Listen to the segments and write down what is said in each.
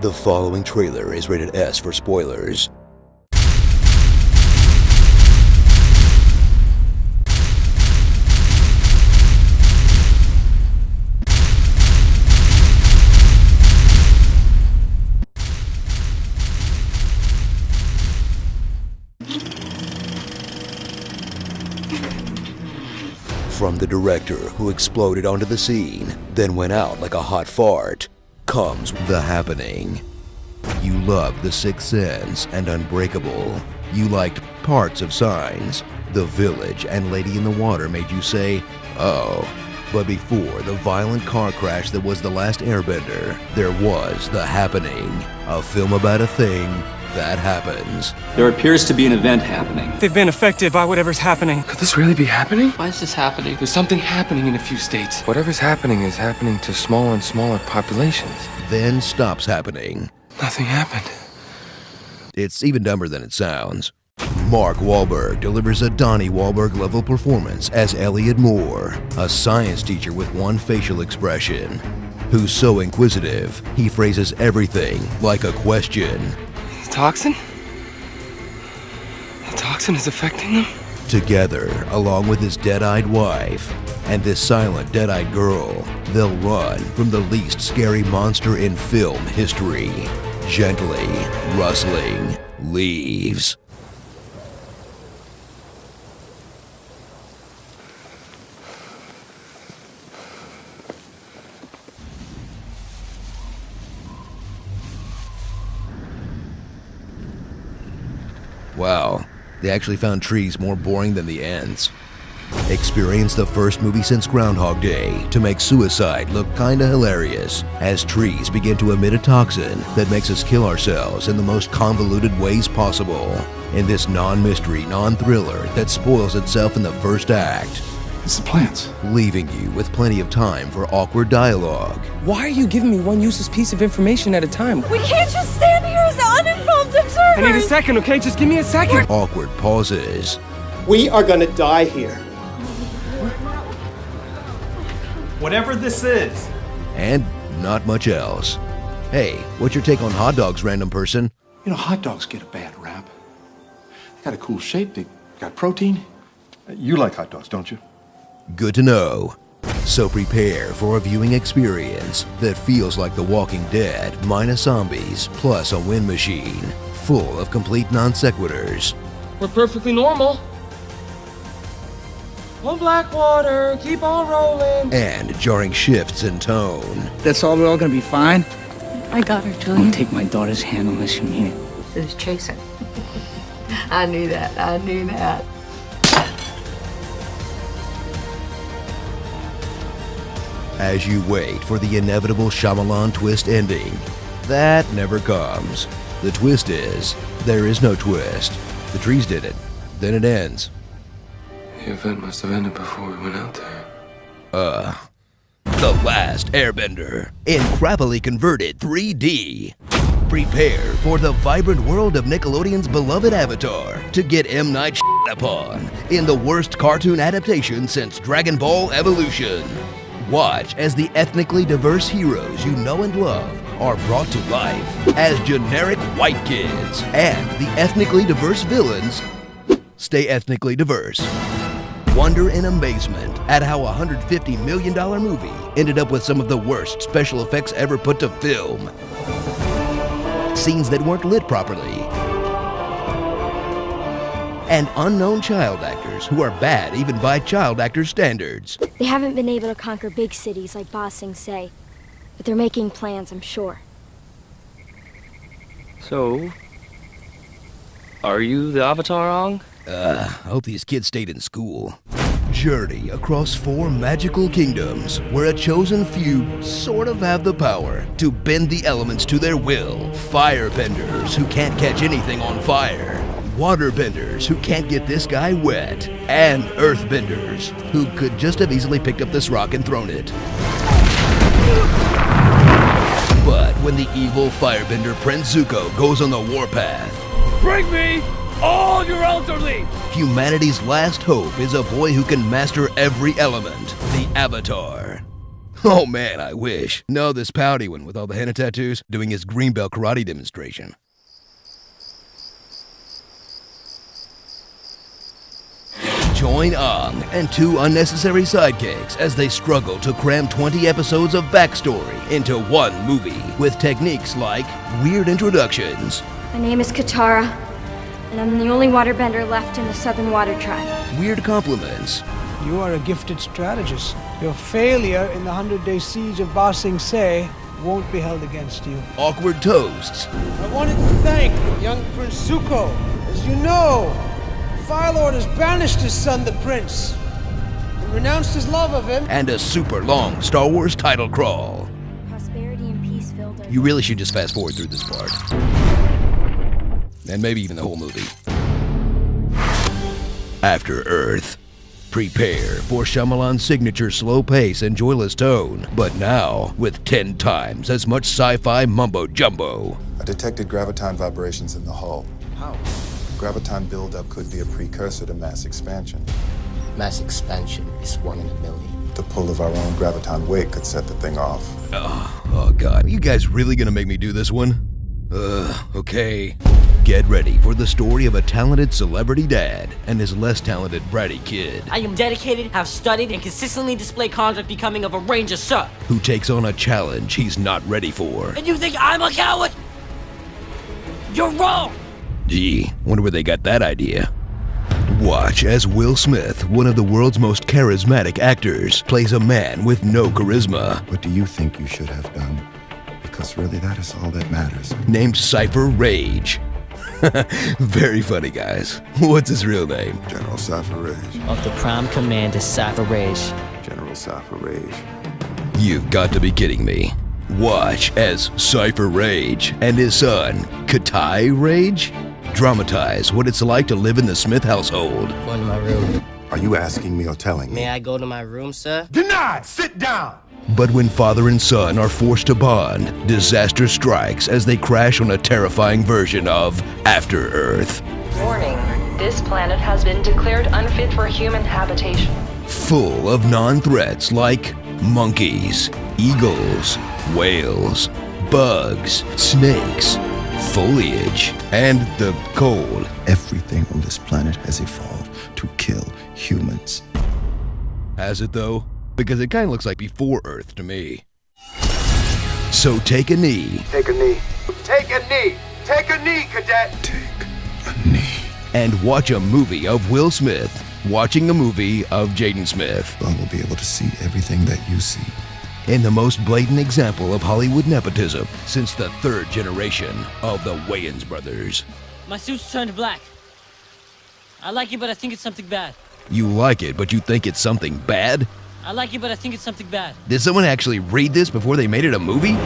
The following trailer is rated S for spoilers. From the director who exploded onto the scene, then went out like a hot fart, comes The Happening. You loved The Sixth Sense and Unbreakable. You liked parts of Signs. The Village and Lady in the Water made you say, oh. But before the violent car crash that was The Last Airbender, there was The Happening, a film about a thing that happens. There appears to be an event happening. They've been affected by whatever's happening. Could this really be happening? Why is this happening? There's something happening in a few states. Whatever's happening is happening to smaller and smaller populations. Then stops happening. Nothing happened. It's even dumber than it sounds. Mark Wahlberg delivers a Donnie Wahlberg-level performance as Elliot Moore, a science teacher with one facial expression, who's so inquisitive, he phrases everything like a question. Toxin? The toxin is affecting them? Together, along with his dead-eyed wife and this silent, dead-eyed girl, they'll run from the least scary monster in film history. Gently rustling leaves. Wow, they actually found trees more boring than the ends. Experience the first movie since Groundhog Day to make suicide look kinda hilarious as trees begin to emit a toxin that makes us kill ourselves in the most convoluted ways possible in this non-mystery, non-thriller that spoils itself in the first act. It's the plants. Leaving you with plenty of time for awkward dialogue. Why are you giving me one useless piece of information at a time? We can't just stand here as uninvolved observers! I need a second, okay? Just give me a second. Awkward pauses. We are gonna die here. Whatever this is. And not much else. Hey, what's your take on hot dogs, random person? You know, hot dogs get a bad rap. They got a cool shape, they got protein. You like hot dogs, don't you? Good to know. So prepare for a viewing experience that feels like The Walking Dead minus zombies plus a wind machine full of complete non sequiturs. We're perfectly normal. On Blackwater, keep on rolling. And jarring shifts in tone. That's all, we're all gonna be fine? I got her, I'm Julian. gonna take my daughter's hand on this from here. Who's chasing? I knew that. I knew that. As you wait for the inevitable Shyamalan twist ending, that never comes. The twist is, there is no twist. The trees did it. Then it ends. The event must have ended before we went out there. The Last Airbender in crappily converted 3D. Prepare for the vibrant world of Nickelodeon's beloved Avatar to get M. Night upon in the worst cartoon adaptation since Dragon Ball Evolution. Watch as the ethnically diverse heroes you know and love are brought to life as generic white kids, and the ethnically diverse villains stay ethnically diverse. Wonder and amazement at how a $150 million movie ended up with some of the worst special effects ever put to film. Scenes that weren't lit properly. And unknown child actors who are bad even by child actor standards. They haven't been able to conquer big cities like Ba Sing Se, but they're making plans, I'm sure. So, are you the Avatar, Ong? I hope these kids stayed in school. Journey across 4 magical kingdoms where a chosen few sort of have the power to bend the elements to their will. Firebenders who can't catch anything on fire. Waterbenders who can't get this guy wet. And earthbenders who could just have easily picked up this rock and thrown it. But when the evil firebender Prince Zuko goes on the warpath, Bring me all your elderly! Humanity's last hope is a boy who can master every element, the Avatar. Oh man, I wish. No, this pouty one with all the henna tattoos doing his greenbelt karate demonstration. Join Ong and two unnecessary sidekicks as they struggle to cram 20 episodes of backstory into one movie with techniques like weird introductions. My name is Katara, and I'm the only waterbender left in the Southern Water Tribe. Weird compliments. You are a gifted strategist. Your failure in the 100-day siege of Ba Sing Se won't be held against you. Awkward toasts. I wanted to thank young Prince Zuko. As you know, the Fire Lord has banished his son, the Prince, and renounced his love of him. And a super long Star Wars title crawl. Prosperity and peace filled our... You really should just fast forward through this part. And maybe even the whole movie. After Earth. Prepare for Shyamalan's signature slow pace and joyless tone, but now with 10 times as much sci-fi mumbo-jumbo. I detected graviton vibrations in the hull. How? Graviton buildup could be a precursor to mass expansion. Mass expansion is 1 in a million. The pull of our own graviton weight could set the thing off. Oh God, are you guys really gonna make me do this one? Okay. Get ready for the story of a talented celebrity dad and his less talented bratty kid. I am dedicated, have studied, and consistently display conduct becoming of a ranger, sir. Who takes on a challenge he's not ready for. And you think I'm a coward? You're wrong! Gee, wonder where they got that idea. Watch as Will Smith, one of the world's most charismatic actors, plays a man with no charisma. What do you think you should have done? Because really that is all that matters. Named Cypher Rage. Very funny, guys. What's his real name? General Cypher Rage. Of the Prime Commander Cypher Rage. General Cypher Rage. You've got to be kidding me. Watch as Cypher Rage and his son, Katai Rage, dramatize what it's like to live in the Smith household. Go to my room. Are you asking me or telling me? May I go to my room, sir? Denied! Sit down! But when father and son are forced to bond, disaster strikes as they crash on a terrifying version of After Earth. Warning, this planet has been declared unfit for human habitation. Full of non-threats like monkeys, eagles, whales, bugs, snakes, foliage, and the cold. Everything on this planet has evolved to kill humans. Has it though? Because it kind of looks like before Earth to me. So take a knee. Take a knee. Take a knee. Take a knee, cadet. Take a knee. And watch a movie of Will Smith watching a movie of Jaden Smith. I will be able to see everything that you see. In the most blatant example of Hollywood nepotism since the third generation of the Wayans brothers. My suit's turned black. I like it, but I think it's something bad. You like it, but you think it's something bad? I like it, but I think it's something bad. Did someone actually read this before they made it a movie?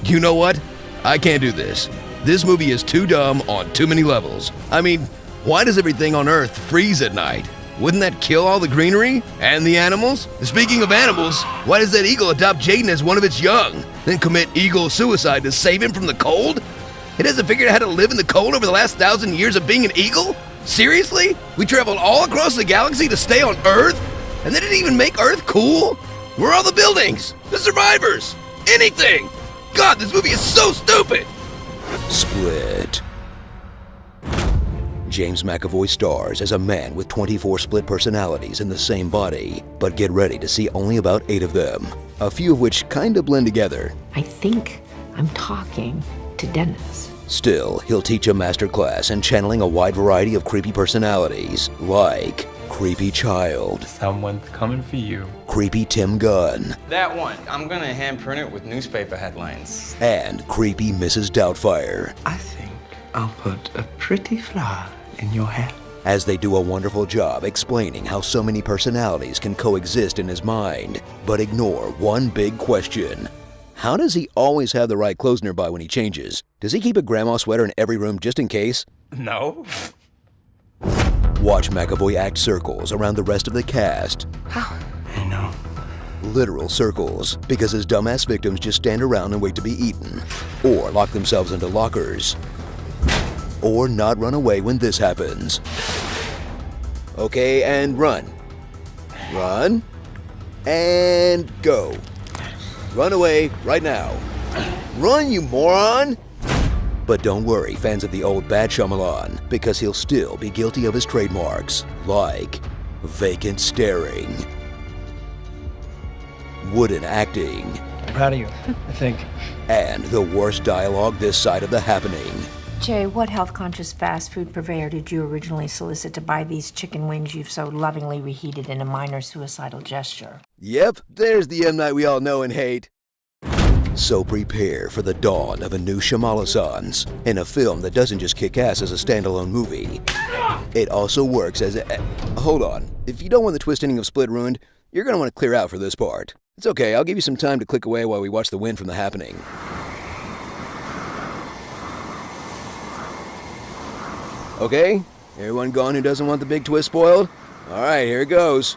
You know what? I can't do this. This movie is too dumb on too many levels. I mean, why does everything on Earth freeze at night? Wouldn't that kill all the greenery and the animals? Speaking of animals, why does that eagle adopt Jaden as one of its young, then commit eagle suicide to save him from the cold? It hasn't figured out how to live in the cold over the last 1,000 years of being an eagle? Seriously? We traveled all across the galaxy to stay on Earth? And they didn't even make Earth cool? Where are all the buildings? The survivors? Anything? God, this movie is so stupid! Split. James McAvoy stars as a man with 24 split personalities in the same body, but get ready to see only about 8 of them, a few of which kinda blend together. I think I'm talking to Dennis. Still, he'll teach a masterclass in channeling a wide variety of creepy personalities, like Creepy Child. Someone's coming for you. Creepy Tim Gunn. That one. I'm gonna hand print it with newspaper headlines. And Creepy Mrs. Doubtfire. I think I'll put a pretty flower in your hair. As they do a wonderful job explaining how so many personalities can coexist in his mind, but ignore one big question. How does he always have the right clothes nearby when he changes? Does he keep a grandma sweater in every room just in case? No. Watch McAvoy act circles around the rest of the cast. How? I know. Literal circles, because his dumbass victims just stand around and wait to be eaten, or lock themselves into lockers, or not run away when this happens. Okay, and run. Run. And go. Run away right now. Run, you moron! But don't worry, fans of the old bad Shyamalan, because he'll still be guilty of his trademarks, like vacant staring, wooden acting. I'm proud of you, I think. And the worst dialogue this side of the happening. Jay, what health-conscious fast food purveyor did you originally solicit to buy these chicken wings you've so lovingly reheated in a minor suicidal gesture? Yep, there's the M. Night we all know and hate. So prepare for the dawn of a new Shyamalan in a film that doesn't just kick ass as a standalone movie. It also works as a... Hold on. If you don't want the twist ending of Split ruined, you're going to want to clear out for this part. It's okay, I'll give you some time to click away while we watch the win from the happening. Okay, everyone gone who doesn't want the big twist spoiled? Alright, here it goes.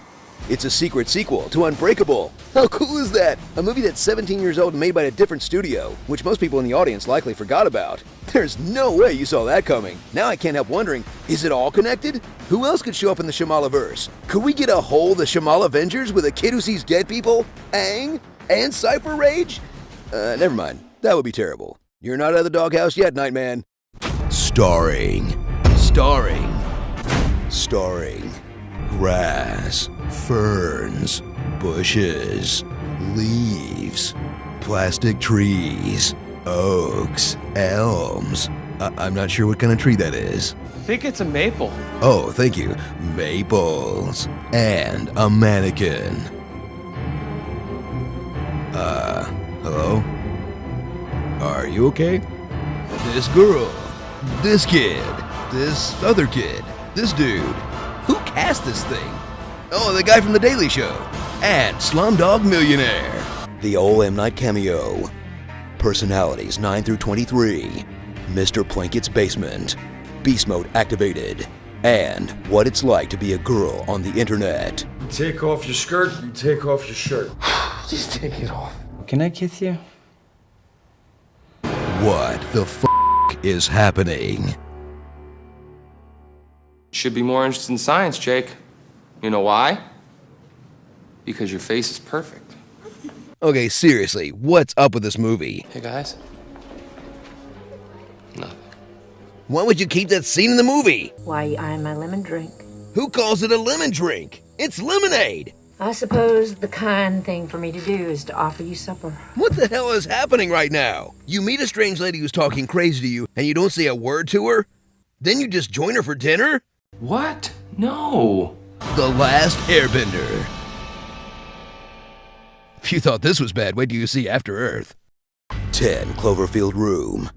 It's a secret sequel to Unbreakable. How cool is that? A movie that's 17 years old and made by a different studio, which most people in the audience likely forgot about. There's no way you saw that coming. Now I can't help wondering, is it all connected? Who else could show up in the Shyamalaverse? Could we get a whole The Shyamala Avengers with a kid who sees dead people, Aang, and Cypher Rage? Never mind. That would be terrible. You're not out of the doghouse yet, Nightman. Starring grass, ferns, bushes, leaves, plastic trees, oaks, elms. I'm not sure what kind of tree that is. I think it's a maple. Oh, thank you. Maples. And a mannequin. Hello? Are you okay? This girl, this kid, this other kid, this dude. Who cast this thing? Oh, the guy from The Daily Show. And Slumdog Millionaire. The old M. Night cameo. Personalities 9 through 23. Mr. Plankett's basement. Beast mode activated. And what it's like to be a girl on the internet. You take off your skirt, you take off your shirt. Just take it off. Can I kiss you? What the f*** is happening? Should be more interested in science, Jake. You know why? Because your face is perfect. Okay, seriously, what's up with this movie? Hey, guys. Nothing. Why would you keep that scene in the movie? Why you eyeing my lemon drink? Who calls it a lemon drink? It's lemonade! I suppose the kind thing for me to do is to offer you supper. What the hell is happening right now? You meet a strange lady who's talking crazy to you, and you don't say a word to her? Then you just join her for dinner? What? No. The Last Airbender. If you thought this was bad, wait till you see After Earth. 10 Cloverfield Room.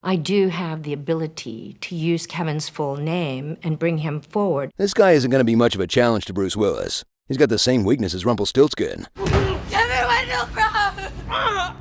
I do have the ability to use Kevin's full name and bring him forward. This guy isn't going to be much of a challenge to Bruce Willis. He's got the same weakness as Rumpelstiltskin. Kevin Wendell Brown!